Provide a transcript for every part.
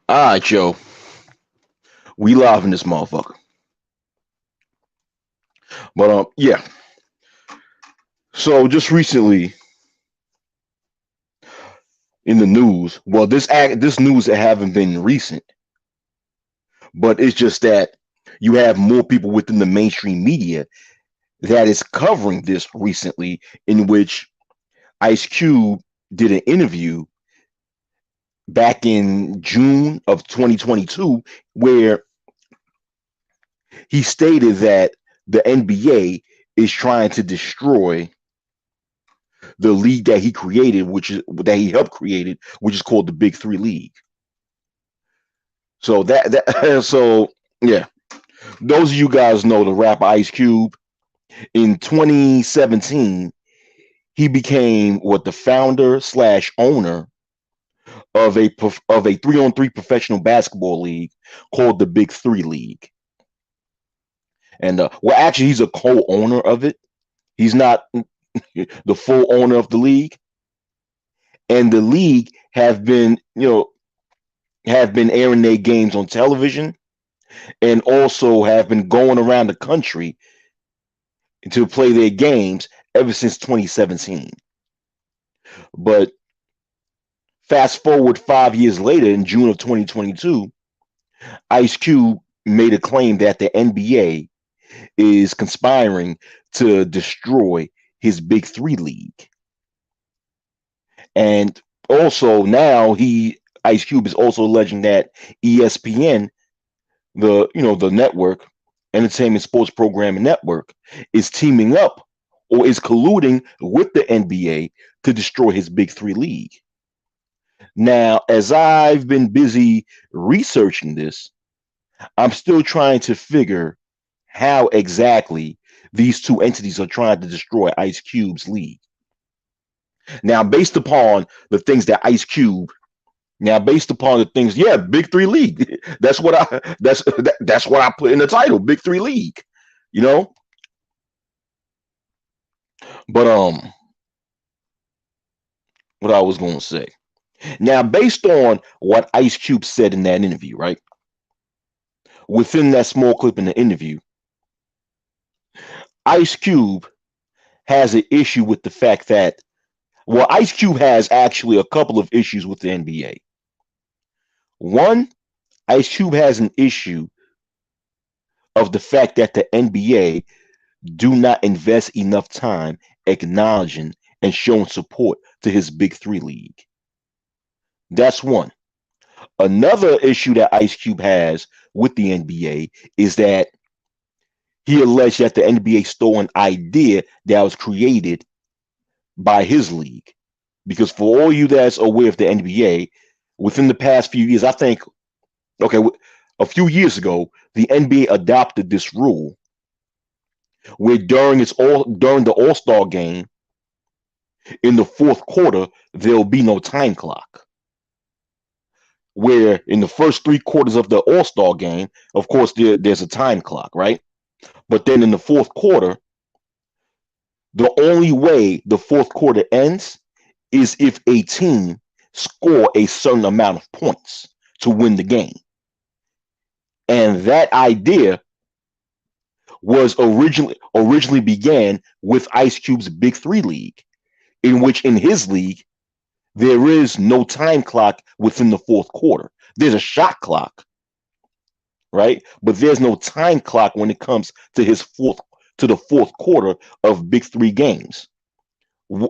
All right, Joe. We live in this motherfucker. But yeah. So just recently in the news, well, this news haven't been recent, but it's just that you have more people within the mainstream media that is covering this recently, in which Ice Cube did an interview back in June of 2022, where he stated that the NBA is trying to destroy the league that he created, which is that he helped created, which is called the Big Three League. So that so yeah, those of you guys know the rapper Ice Cube. In 2017, he became what the founder slash owner of a 3-on-3 professional basketball league called the Big Three League. And well, actually, he's a co-owner of it. He's not the full owner of the league. And the league have been airing their games on television and also have been going around the country to play their games ever since 2017. But fast forward 5 years later, in June of 2022, Ice Cube made a claim that the NBA is conspiring to destroy his Big Three League. And also now Ice Cube is also alleging that ESPN, the network, entertainment sports programming network, is teaming up or is colluding with the NBA to destroy his Big Three League. Now, as I've been busy researching this, I'm still trying to figure how exactly these two entities are trying to destroy Ice Cube's league. Now, based upon the things that Ice Cube Now, based upon the things, yeah, Big Three League. That's what I put in the title, Big Three League. You know, but what I was going to say. Now, based on what Ice Cube said in that interview, right? Within that small clip in the interview, Ice Cube has an issue with the fact that, well, Ice Cube has actually a couple of issues with the NBA. One, Ice Cube has an issue of the fact that the NBA do not invest enough time acknowledging and showing support to his Big Three League. That's one. Another issue that Ice Cube has with the NBA is that he alleged that the NBA stole an idea that was created by his league. Because for all you that's aware of the NBA, within the past few years, I think, okay, a few years ago, the NBA adopted this rule where during the All-Star game in the fourth quarter, there'll be no time clock. Where in the first 3 quarters of the All-Star game, of course, there's a time clock, right? But then in the fourth quarter, the only way the fourth quarter ends is if a team score a certain amount of points to win the game. And that idea was originally began with Ice Cube's Big Three League, in which in his league there is no time clock within the fourth quarter. There's a shot clock, right? But there's no time clock when it comes to the fourth quarter of Big Three games.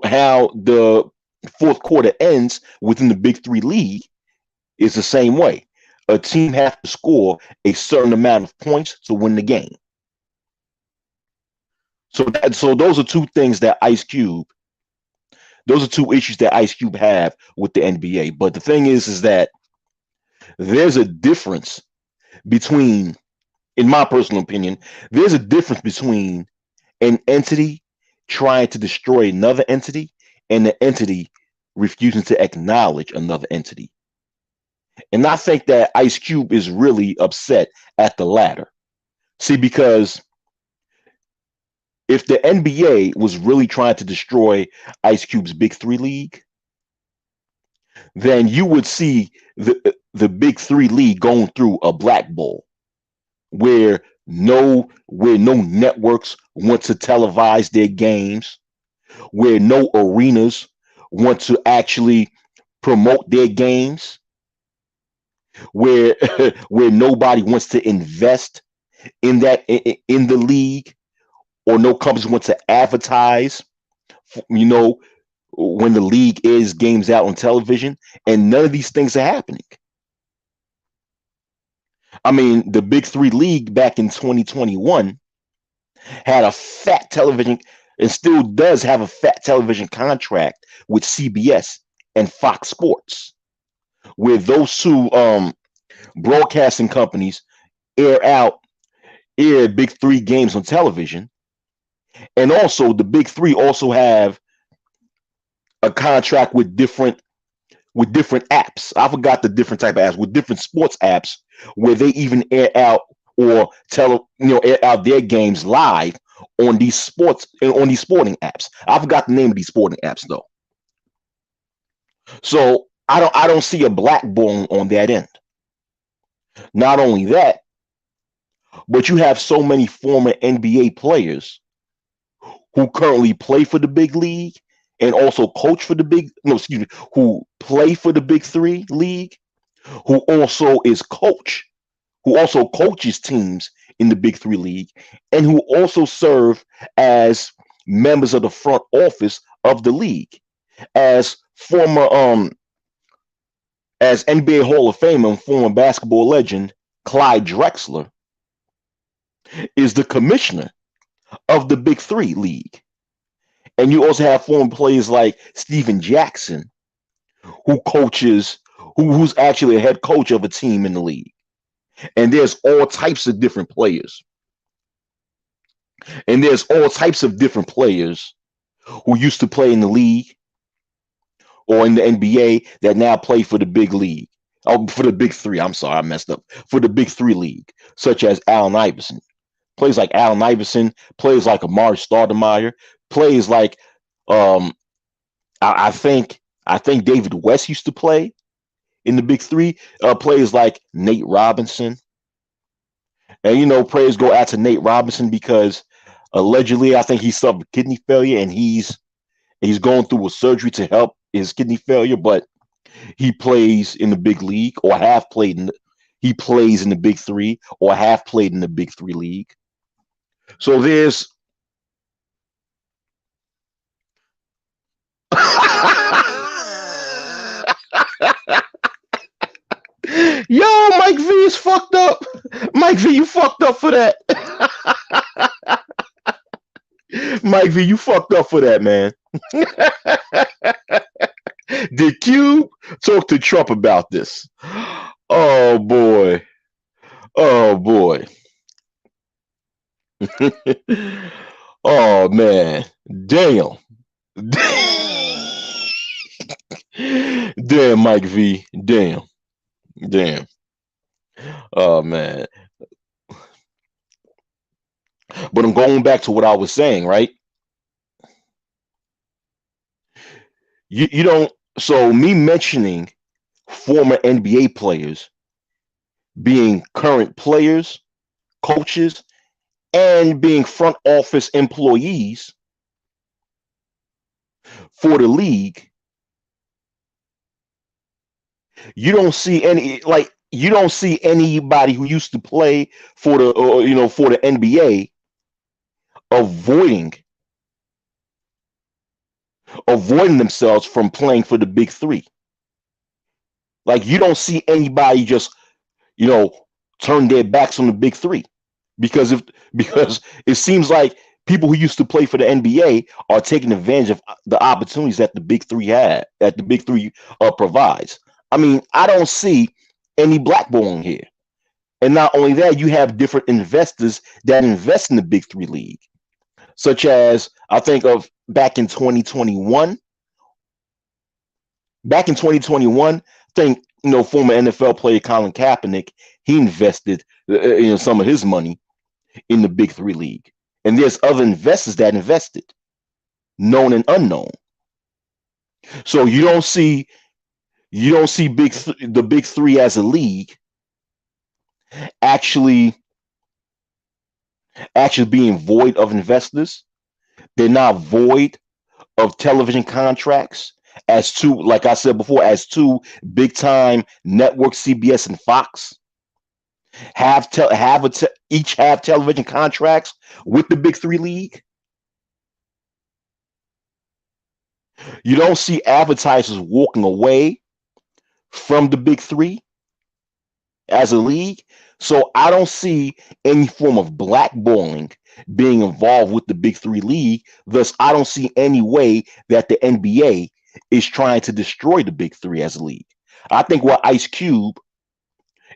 How the fourth quarter ends within the Big Three League is the same way. A team has to score a certain amount of points to win the game. So those are two things that those are two issues that Ice Cube have with the NBA. But the thing is that there's a difference between, in my personal opinion, there's a difference between an entity trying to destroy another entity and the entity refusing to acknowledge another entity. And I think that Ice Cube is really upset at the latter. See, because if the NBA was really trying to destroy Ice Cube's Big Three League, then you would see the Big Three league going through a black ball where no networks want to televise their games, where no arenas want to actually promote their games, where where nobody wants to invest in the league, or no companies want to advertise, you know, when the league is games out on television, and none of these things are happening. I mean, the Big Three league back in 2021 had a fat television, and still does have a fat television contract with CBS and Fox Sports, where those two broadcasting companies air out air Big Three games on television. And also the Big Three also have a contract with different apps. I forgot the different type of apps, with different sports apps, where they even air out or air out their games live on these sporting apps. I forgot the name of these sporting apps though. So I don't see a blackball on that end. Not only that, but you have so many former NBA players who currently play for the big league and also coach for the big no excuse me who play for the Big Three league, who also is coach who also coaches teams in the Big Three league, and who also serve as members of the front office of the league, as former as NBA Hall of Famer and former basketball legend Clyde Drexler is the commissioner of the Big Three league. And you also have former players like Steven Jackson, who coaches, who's actually a head coach of a team in the league. And there's all types of different players. And there's all types of different players who used to play in the league or in the NBA that now play for the big league. Oh, for the Big Three. I'm sorry, I messed up. For the Big Three league, such as Allen Iverson. Players like Allen Iverson, players like Amari Stoudemire, players like um I think David West used to play in the Big Three. Players like Nate Robinson. And prayers go out to Nate Robinson because allegedly I think he suffered kidney failure, and he's going through a surgery to help his kidney failure, but he plays in the big league or have played he plays in the Big Three or have played in the Big Three league. So there's Yo, Mike V is fucked up. Mike V, you fucked up for that. Mike V, you fucked up for that, man. Did Cube talk to Trump about this? Oh boy. Oh boy. Oh man. Damn. Damn, Mike V. Damn. Damn. Oh man. But I'm going back to what I was saying, right? You don't so me mentioning former NBA players being current players, coaches, and being front office employees for the league, you don't see anybody who used to play for the NBA avoiding themselves from playing for the Big Three. Like you don't see anybody just you know turn their backs on the Big Three because it seems like people who used to play for the NBA are taking advantage of the opportunities that the Big Three provides. I mean, I don't see any blackballing here. And not only that, you have different investors that invest in the Big Three league, such as I think of back in 2021. Back in 2021, I think former NFL player Colin Kaepernick, he invested some of his money in the Big Three league, and there's other investors that invested, known and unknown. So you don't see You don't see the big three as a league actually being void of investors. They're not void of television contracts as two, like I said before, as two big time networks, CBS and Fox, each have television contracts with the big three league. You don't see advertisers walking away from the big three as a league. So I don't see any form of blackballing being involved with the big three league. Thus, I don't see any way that the NBA is trying to destroy the big three as a league. I think what Ice Cube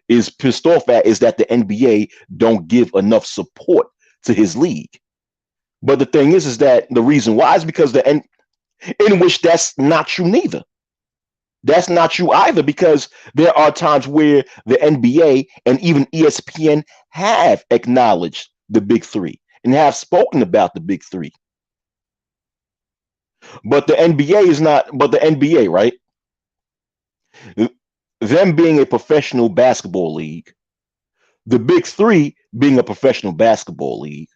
is pissed off at is that the NBA don't give enough support to his league. But the thing is that the reason why is because in which that's not true neither. That's not true either, because there are times where the NBA and even ESPN have acknowledged the big three and have spoken about the big three. But the NBA is not, but the NBA, right? Them being a professional basketball league, the big three being a professional basketball league,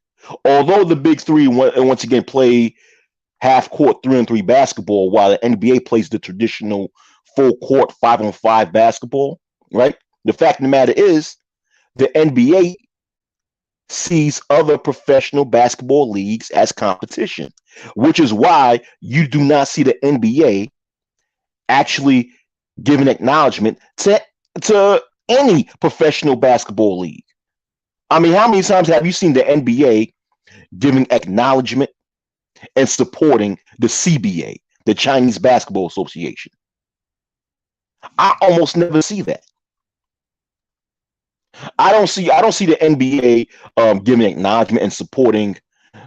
although the big three once again play half court 3-on-3 basketball, while the NBA plays the traditional full court 5-on-5 basketball, right? The fact of the matter is, the NBA sees other professional basketball leagues as competition, which is why you do not see the NBA actually giving acknowledgement to any professional basketball league. I mean, how many times have you seen the NBA giving acknowledgement and supporting the CBA, the Chinese Basketball Association? I almost never see that. I don't see the NBA giving acknowledgement and supporting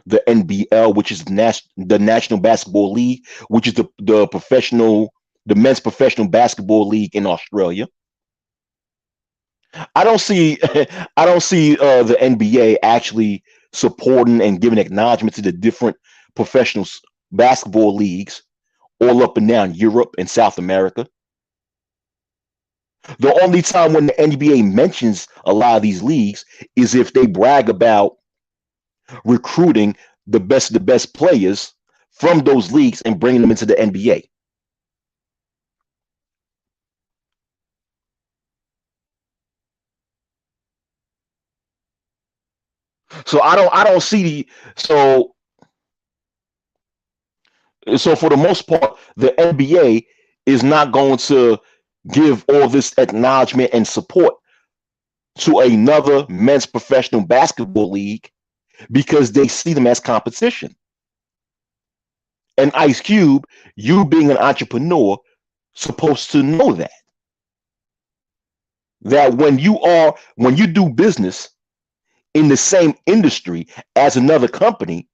the NBL, which is the National Basketball League, which is the men's professional basketball league in Australia. I don't see the NBA actually supporting and giving acknowledgement to the different professional basketball leagues all up and down Europe and South America. The only time when the NBA mentions a lot of these leagues is if they brag about recruiting the best of the best players from those leagues and bringing them into the NBA. So I don't see so for the most part, the NBA is not going to give all this acknowledgement and support to another men's professional basketball league because they see them as competition. And Ice Cube, you being an entrepreneur, supposed to know that when you do business in the same industry as another company,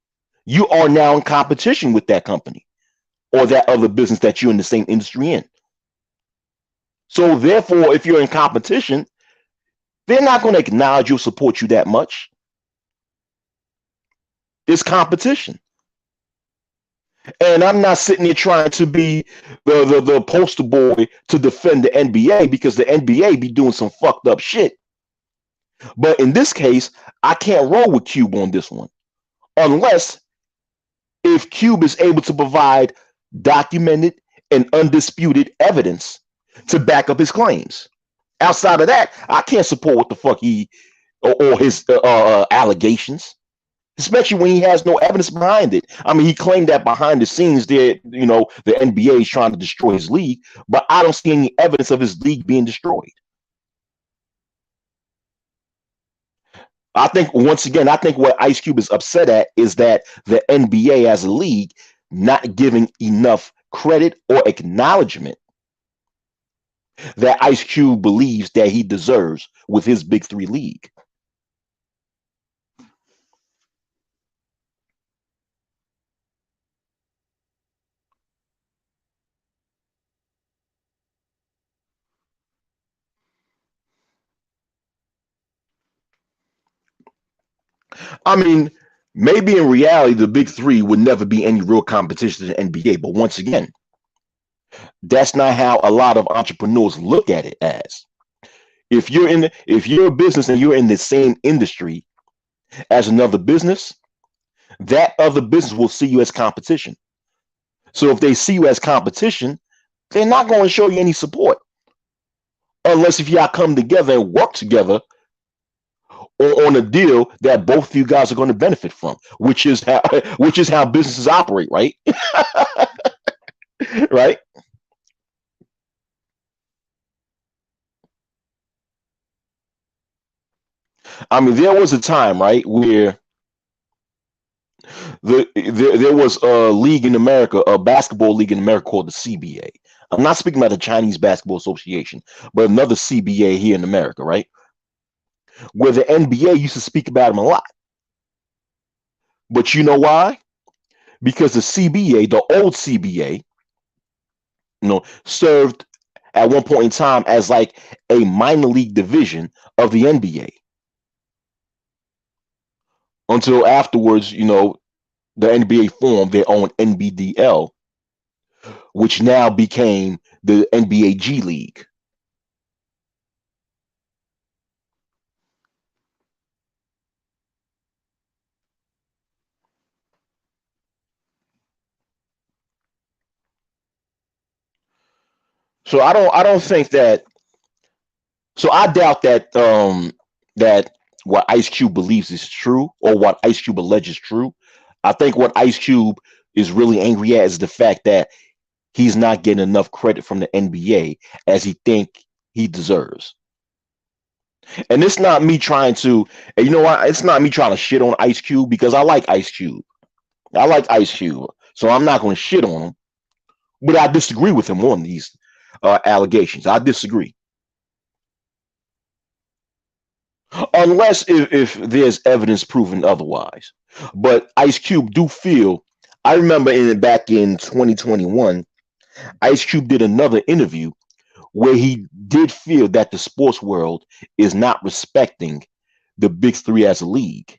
you are now in competition with that company or that other business that you're in the same industry in. So therefore, if you're in competition, they're not going to acknowledge you or support you that much. It's competition. And I'm not sitting here trying to be the poster boy to defend the NBA, because the NBA be doing some fucked up shit. But in this case, I can't roll with Cube on this one, unless if Cube is able to provide documented and undisputed evidence to back up his claims. Outside of that, I can't support what the fuck or his allegations, especially when he has no evidence behind it. I mean, he claimed that behind the scenes there, the NBA is trying to destroy his league, but I don't see any evidence of his league being destroyed. I think what Ice Cube is upset at is that the NBA as a league not giving enough credit or acknowledgement that Ice Cube believes that he deserves with his Big Three league. I mean, maybe in reality, the Big Three would never be any real competition to the NBA. But once again, That's not how a lot of entrepreneurs look at it as. If you're a business and you're in the same industry as another business, that other business will see you as competition. So if they see you as competition, they're not going to show you any support unless if y'all come together and work together on a deal that both of you guys are going to benefit from, which is how businesses operate, right? Right? I mean, there was a time, right, where there was a league in America, a basketball league in America called the CBA. I'm not speaking about the Chinese Basketball Association, but another CBA here in America, right? Where the NBA used to speak about them a lot. But you know why? Because the CBA, the old CBA, served at one point in time as like a minor league division of the NBA until afterwards, the NBA formed their own NBDL, which now became the NBA G League. So I don't think that. So I doubt that what Ice Cube believes is true or what Ice Cube alleges true. I think what Ice Cube is really angry at is the fact that he's not getting enough credit from the NBA as he think he deserves. And it's not me trying to, and you know what? It's not me trying to shit on Ice Cube because I like Ice Cube. I like Ice Cube, so I'm not going to shit on him. But I disagree with him on these allegations. I disagree, unless if there's evidence proven otherwise. But Ice Cube do feel. I remember back in 2021, Ice Cube did another interview where he did feel that the sports world is not respecting the big three as a league.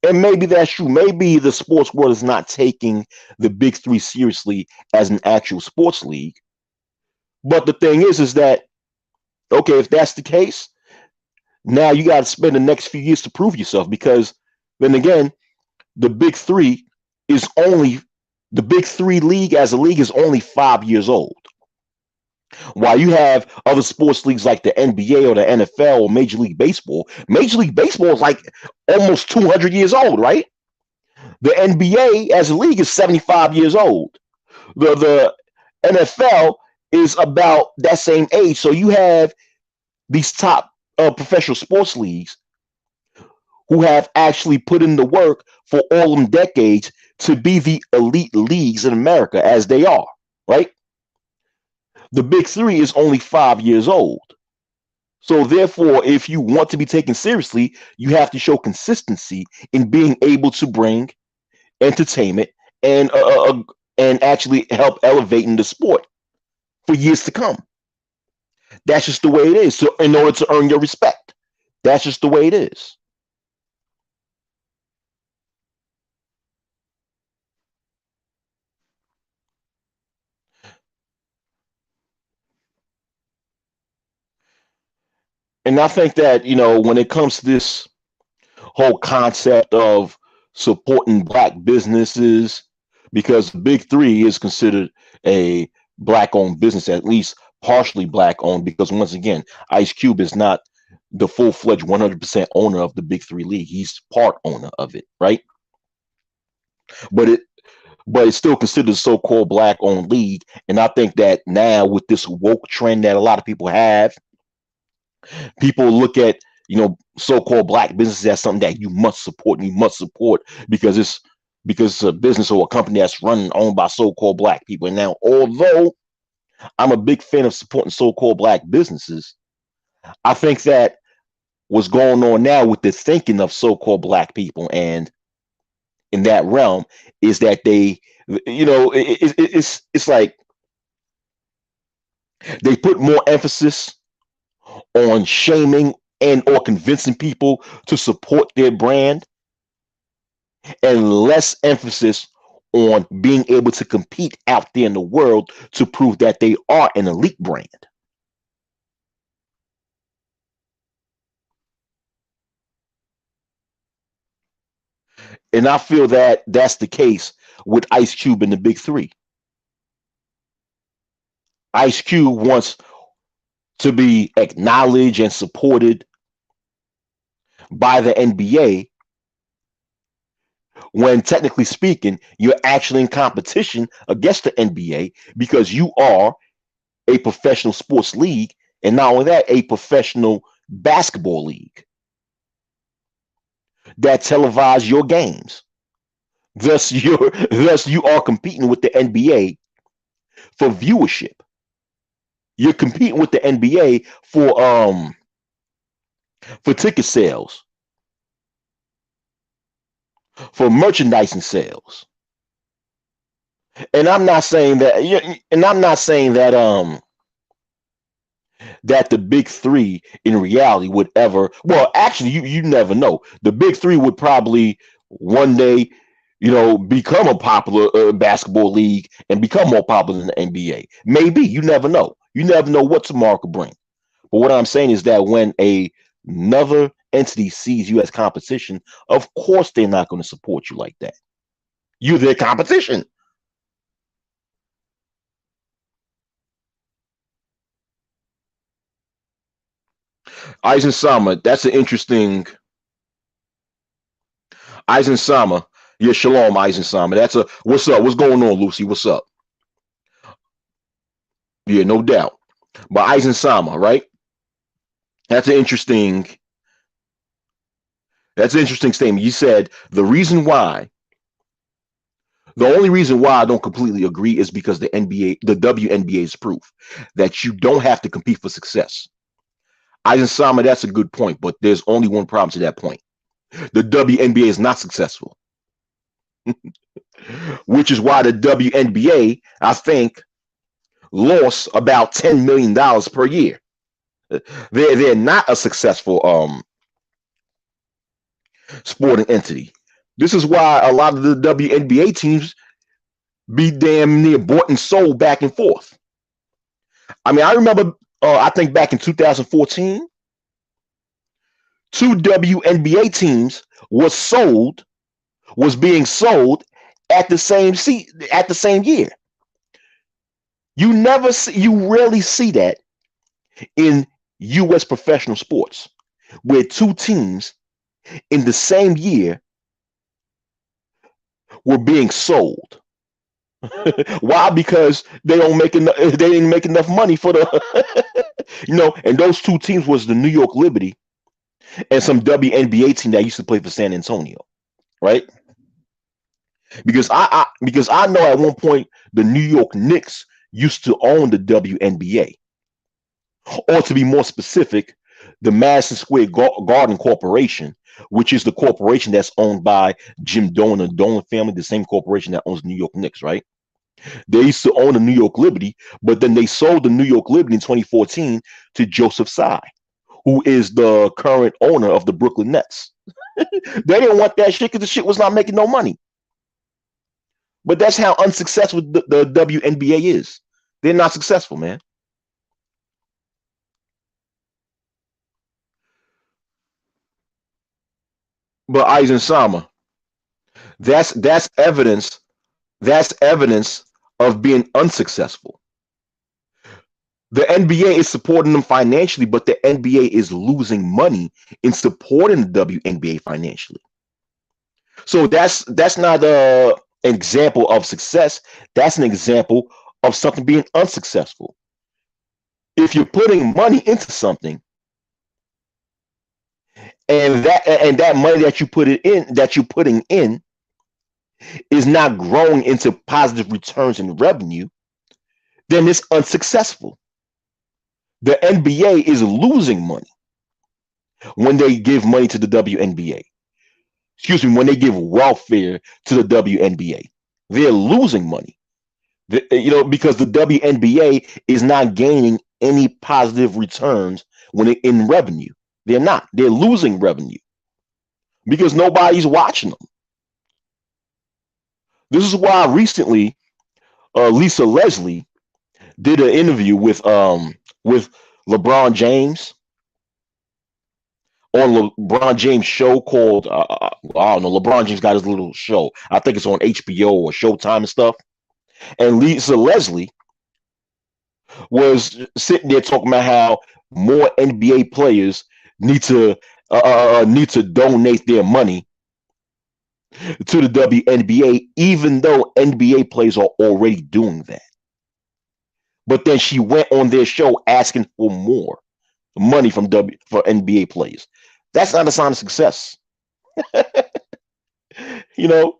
And maybe that's true. Maybe the sports world is not taking the big three seriously as an actual sports league. But the thing is that, okay, if that's the case, now you got to spend the next few years to prove yourself because then again, the big three is only the big three league as a league is only 5 years old. While you have other sports leagues like the NBA or the NFL or Major League Baseball is like almost 200 years old, right? The NBA as a league is 75 years old. The NFL is about that same age. So you have these top professional sports leagues who have actually put in the work for all them decades to be the elite leagues in America as they are, right? The big three is only 5 years old. So therefore, if you want to be taken seriously, you have to show consistency in being able to bring entertainment and actually help elevating the sport for years to come. That's just the way it is. So in order to earn your respect, that's just the way it is. And I think that when it comes to this whole concept of supporting black businesses, because the big three is considered a black owned business, at least partially black owned, because once again, Ice Cube is not the full fledged 100% owner of the big three league. He's part owner of it, right? But it's still considered a so-called black owned league. And I think that now with this woke trend that a lot of people have, people look at so-called black businesses as something that you must support and you must support because it's a business or a company that's run and owned by so-called black people. And now, although I'm a big fan of supporting so-called black businesses, I think that what's going on now with the thinking of so-called black people and in that realm is that it's like they put more emphasis on shaming and or convincing people to support their brand and less emphasis on being able to compete out there in the world to prove that they are an elite brand. And I feel that that's the case with Ice Cube and the Big Three. Ice Cube wants to be acknowledged and supported by the NBA when technically speaking, you're actually in competition against the NBA because you are a professional sports league, and not only that, a professional basketball league that televise your games. Thus you are competing with the NBA for viewership. You're competing with the NBA for ticket sales, for merchandising sales. And I'm not saying that and I'm not saying that the big three in reality would ever, well, actually you never know. The big three would probably one day, become a popular basketball league and become more popular than the NBA. Maybe. You never know. You never know what tomorrow could bring. But what I'm saying is that when another entity sees you as competition, of course they're not going to support you like that. You're their competition. Eisen Sama, that's an interesting Eisen Sama. Yeah, shalom, Eisen Sama. That's a what's up? What's going on, Lucy? What's up? Yeah, no doubt. But Eisen Sama, right? That's an interesting statement. You said the only reason why I don't completely agree is because the WNBA is proof that you don't have to compete for success. Eisen Sama, that's a good point, but there's only one problem to that point. The WNBA is not successful, which is why the WNBA, I think, lost about $10 million per year. They're not a successful sporting entity. This is why a lot of the WNBA teams be damn near bought and sold back and forth. I mean, I remember, I think back in 2014, two WNBA teams was being sold at the same year. You rarely see that in U.S. professional sports, where two teams in the same year were being sold. Why? Because they didn't make enough money for the and those two teams was the New York Liberty and some WNBA team that used to play for San Antonio, right? Because I know at one point the New York Knicks used to own the WNBA, or to be more specific, the Madison Square Garden Corporation, which is the corporation that's owned by Jim Dolan and the Dolan family, the same corporation that owns the New York Knicks, right? They used to own the New York Liberty, but then they sold the New York Liberty in 2014 to Joseph Tsai, who is the current owner of the Brooklyn Nets. They didn't want that shit because the shit was not making no money. But that's how unsuccessful the WNBA is. They're not successful, man. But Eisen Sama, that's evidence. That's evidence of being unsuccessful. The NBA is supporting them financially, but the NBA is losing money in supporting the WNBA financially. So that's not an example of success. That's an example of something being unsuccessful. If you're putting money into something, and that money that you're putting in is not growing into positive returns in revenue, then it's unsuccessful. The NBA is losing money when they give money to the WNBA. Excuse me, when they give welfare to the WNBA. They're losing money. Because the WNBA is not gaining any positive returns in revenue. They're not. They're losing revenue because nobody's watching them. This is why recently Lisa Leslie did an interview with LeBron James on LeBron James show called I don't know. LeBron James got his little show. I think it's on HBO or Showtime and stuff. And Lisa Leslie was sitting there talking about how more NBA players need to need to donate their money to the WNBA, even though NBA players are already doing that. But then she went on their show asking for more money for NBA players. That's not a sign of success. You know,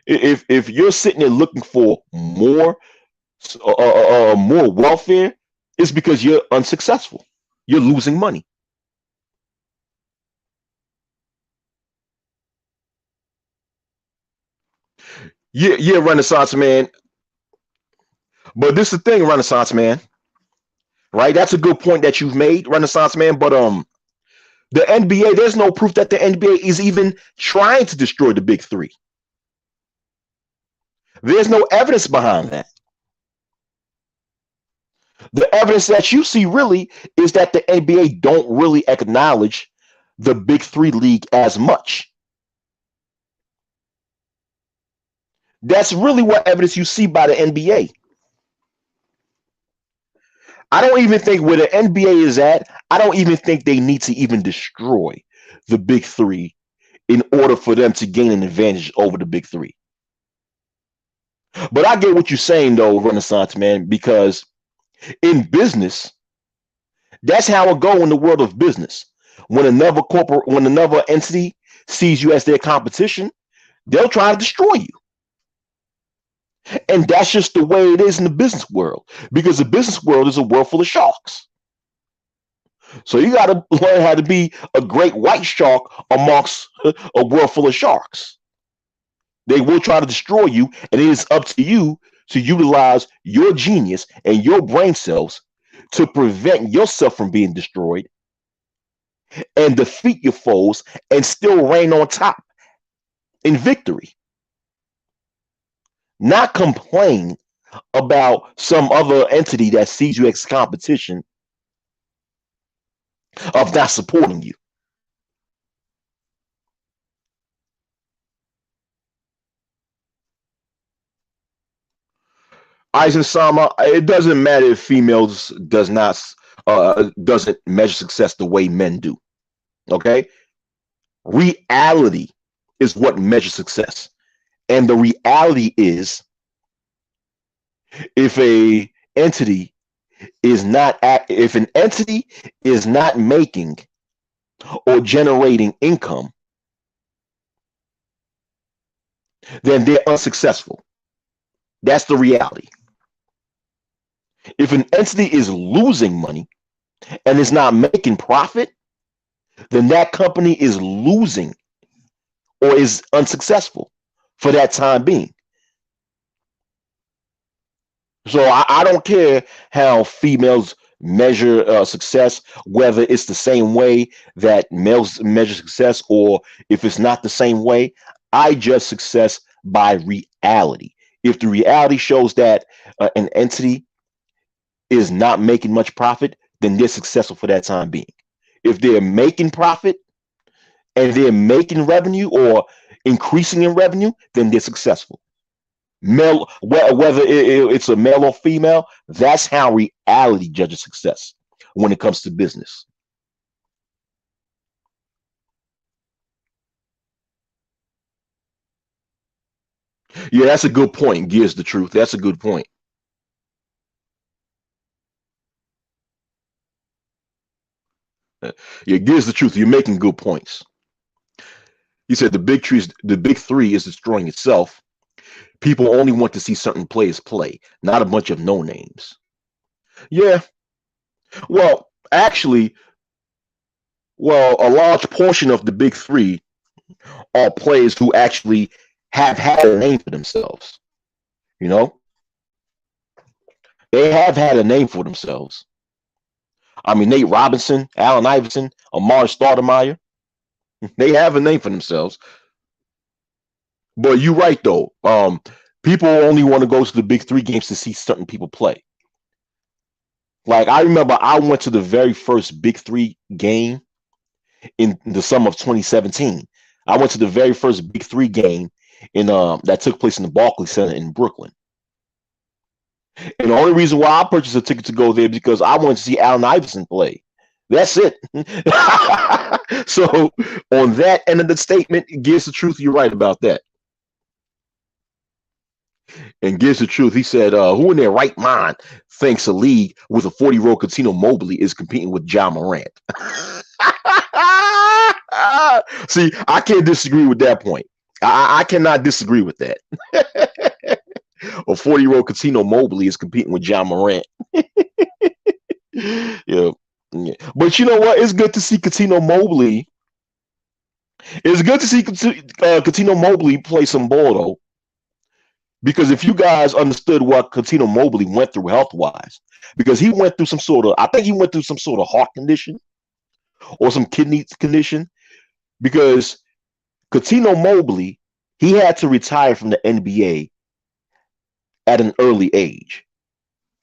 if you're sitting there looking for more welfare, it's because you're unsuccessful. You're losing money. Yeah, yeah, Renaissance man. But this is the thing, Renaissance man. Right? That's a good point that you've made, Renaissance man. But the NBA, there's no proof that the NBA is even trying to destroy the big three. There's no evidence behind that. The evidence that you see really is that the NBA don't really acknowledge the big three league as much. That's really what evidence you see by the NBA. I don't even think where the NBA is at, I don't even think they need to even destroy the big three in order for them to gain an advantage over the big three. But I get what you're saying though, Renaissance man, because in business, that's how it go in the world of business. When another entity sees you as their competition, they'll try to destroy you. And that's just the way it is in the business world, because the business world is a world full of sharks. So you got to learn how to be a great white shark amongst a world full of sharks. They will try to destroy you, and it is up to you to utilize your genius and your brain cells to prevent yourself from being destroyed and defeat your foes and still reign on top in victory. Not complain about some other entity that sees you as competition of not supporting you. Eisen Sama, it doesn't matter if females doesn't measure success the way men do. Okay, reality is what measures success, and the reality is if a entity if an entity is not making or generating income, then they're unsuccessful. That's the reality. If an entity is losing money and is not making profit, then that company is losing or is unsuccessful for that time being. So I don't care how females measure success, whether it's the same way that males measure success or if it's not the same way. I judge success by reality. If the reality shows that an entity is not making much profit, then they're successful for that time being. If they're making profit and they're making revenue or increasing in revenue, then they're successful. Male, whether it's a male or female, that's how reality judges success when it comes to business. Yeah, that's a good point. Gears the truth. That's a good point. Yeah, gears the truth. You're making good points. You said the big three is destroying itself. People only want to see certain players play, not a bunch of no names. Yeah, well, actually, a large portion of the big three are players who actually have had a name for themselves. You know, they have had a name for themselves. I mean, Nate Robinson, Allen Iverson, Amar Stoudemire, they have a name for themselves. But you're right though. People only want to go to the big three games to see certain people play. Like I remember I went to the very first big three game in the summer of 2017. I went to the very first big three game in that took place in the Barclays Center in Brooklyn. And the only reason why I purchased a ticket to go there because I wanted to see Allen Iverson play. That's it. So on that end of the statement, it gives the truth. You're right about that. And gives the truth. He said, who in their right mind thinks a league with a 40-year-old Cuttino Mobley is competing with John Morant? See, I can't disagree with that point. I cannot disagree with that. A 40-year-old Cuttino Mobley is competing with John Morant. Yeah. Yeah. But you know what? It's good to see Cuttino Mobley. It's good to see Cuttino Mobley play some ball, though. Because if you guys understood what Cuttino Mobley went through health wise, because he went through some sort of, I think he went through some sort of heart condition or some kidney condition. Because Cuttino Mobley, he had to retire from the NBA at an early age,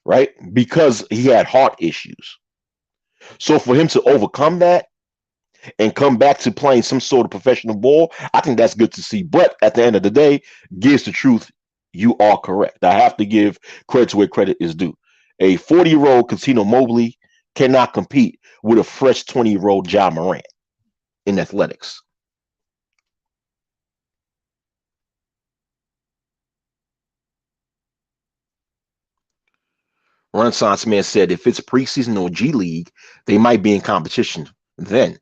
right? Because he had heart issues. So for him to overcome that and come back to playing some sort of professional ball, I think that's good to see. But at the end of the day, gives the truth. You are correct. I have to give credit to where credit is due. A 40-year-old Cuttino Mobley cannot compete with a fresh 20-year-old John Morant in athletics. Renaissance Man said if it's preseason or G League, they might be in competition then.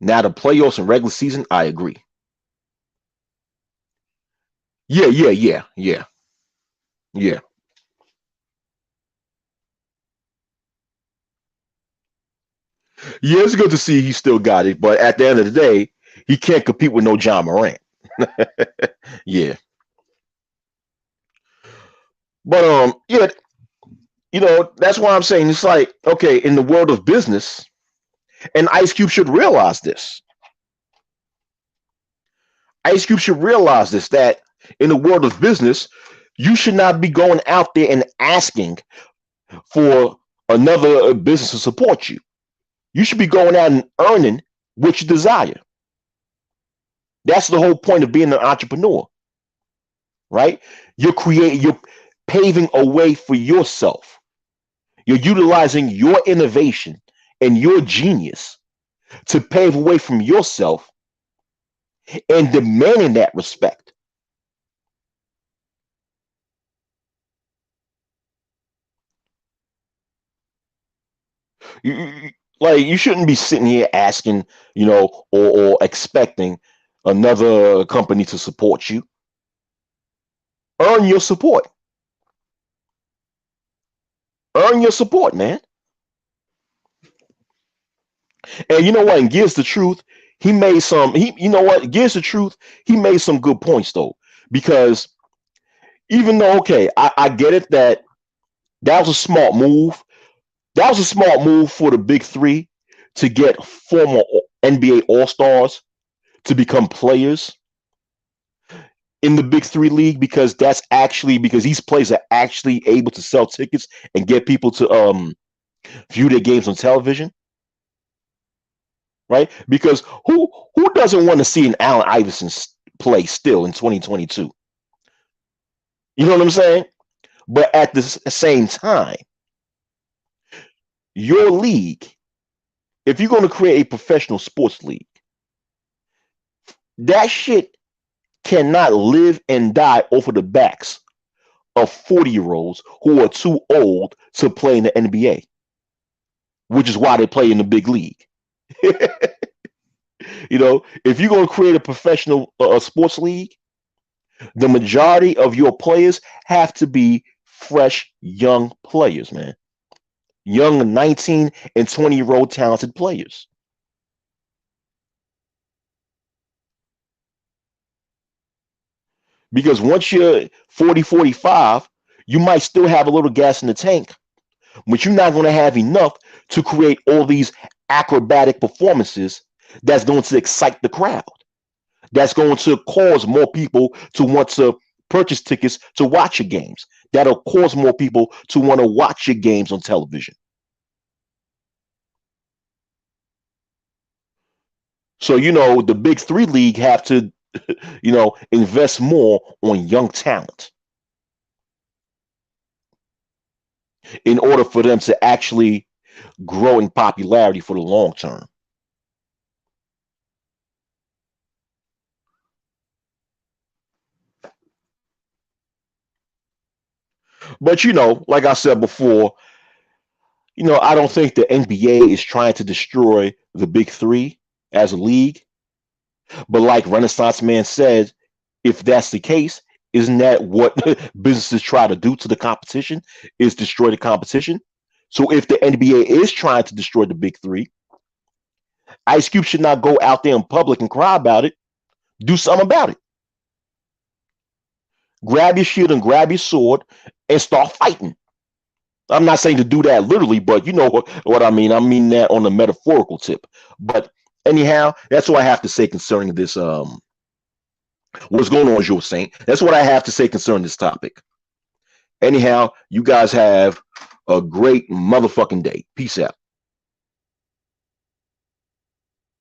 Now the playoffs and regular season, I agree. Yeah. Yeah, it's good to see he still got it, but at the end of the day, he can't compete with no John Morant. Yeah. But yeah, that's why I'm saying it's like, okay, in the world of business, and Ice Cube should realize this. Ice Cube should realize this that in the world of business, you should not be going out there and asking for another business to support you. You should be going out and earning what you desire. That's the whole point of being an entrepreneur, right? You're paving a way for yourself. You're utilizing your innovation and your genius to pave a way from yourself and demanding that respect. Like you shouldn't be sitting here asking, or expecting another company to support you. Earn your support. Earn your support, man. And you know what? And Gives the truth. He made some. You know what? Gives the truth. He made some good points though, because even though okay, I get it that was a smart move. That was a smart move for the big three to get former NBA All Stars to become players in the big three league because that's actually because these players are actually able to sell tickets and get people to view their games on television, right? Because who doesn't want to see an Allen Iverson play still in 2022? You know what I'm saying? But at the same time, your league, if you're going to create a professional sports league, that shit cannot live and die over the backs of 40-year-olds who are too old to play in the NBA, which is why they play in the big league. If you're going to create a professional sports league, the majority of your players have to be fresh, young players, man. Young 19 and 20-year-old talented players. Because once you're 40, 45, you might still have a little gas in the tank, but you're not going to have enough to create all these acrobatic performances that's going to excite the crowd. That's going to cause more people to want to purchase tickets to watch your games. That'll cause more people to want to watch your games on television. So, the big three league have to, invest more on young talent in order for them to actually grow in popularity for the long term. But, like I said before, I don't think the NBA is trying to destroy the big three as a league. But like Renaissance Man said, if that's the case, isn't that what businesses try to do to the competition? Is destroy the competition? So if the NBA is trying to destroy the big three, Ice Cube should not go out there in public and cry about it. Do something about it. Grab your shield and grab your sword and start fighting. I'm not saying to do that literally, but you know what I mean. I mean that on a metaphorical tip. But anyhow, that's what I have to say concerning this. What's going on, Joe Saint? That's what I have to say concerning this topic. Anyhow, you guys have a great motherfucking day. Peace out.